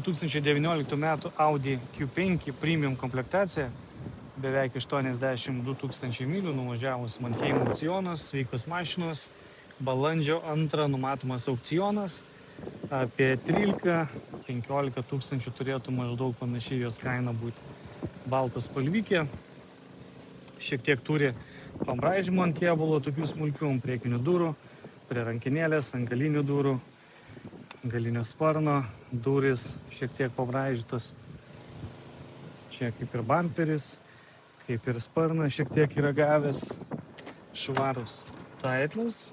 2019 metų Audi Q5 Premium komplektacija, beveik 82 000 mylių, nuvažiavus Mannheimo aukcionas, sveikos mašinos, balandžio 2 numatomas aukcionas, apie 13-15 tūkstančių turėtų maždaug panašiai jos kaina būti. Baltas spalvikė, šiek tiek turi pambraižymų ant kėbulo, tokių smulkių priekinių durų, prie rankinėlės, ant galinių durų, galinio sparno, durys šiek tiek pabraižytos. Čia kaip ir bamperis, kaip ir sparnas šiek tiek yra gavęs. Švarus taitlas,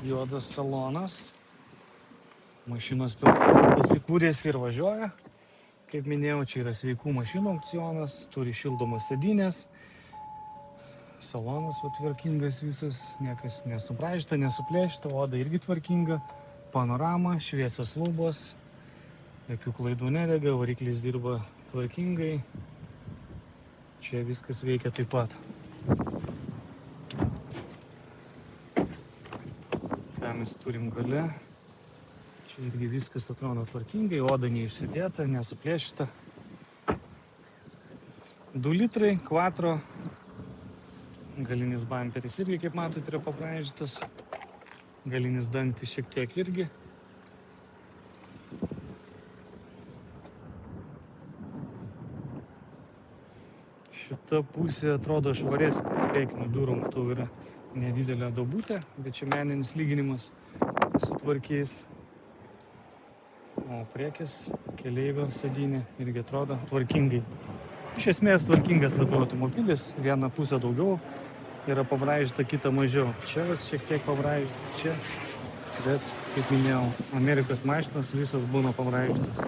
juodas salonas. Mašinos pasikūrėsi ir važiuoja. Kaip minėjau, čia yra sveikų mašinų aukcionas, turi šildomos sėdynės. Salonas tvarkingas visas, niekas nesubraižyta, nesuplėšta, oda irgi tvarkinga. Panorama, šviesios lubos, jokių klaidų nedega, variklis dirba tvarkingai. Čia viskas veikia taip pat. Ką mes turim gale? Čia irgi viskas atrodo tvarkingai, oda neišsidėta, nesuplėšyta. 2 litrai, quattro. Galinis bamperis irgi, kaip matot, yra pabraižytas. Galinis dantis šiek tiek irgi. Šita pusė atrodo švaresnė. Priekinių durų, matau, yra nedidelė duobutė, bet čia meninis lyginimas sutvarkys. O priekis, keleivio sėdynė irgi atrodo tvarkingai. Iš esmės tvarkingas labiau automobilis, vieną pusę daugiau yra pabraižyta, kita mažiau. Čia šiek tiek pabraižyta, čia, bet, kaip minėjau, Amerikos mašinos visos būna pabraižytas.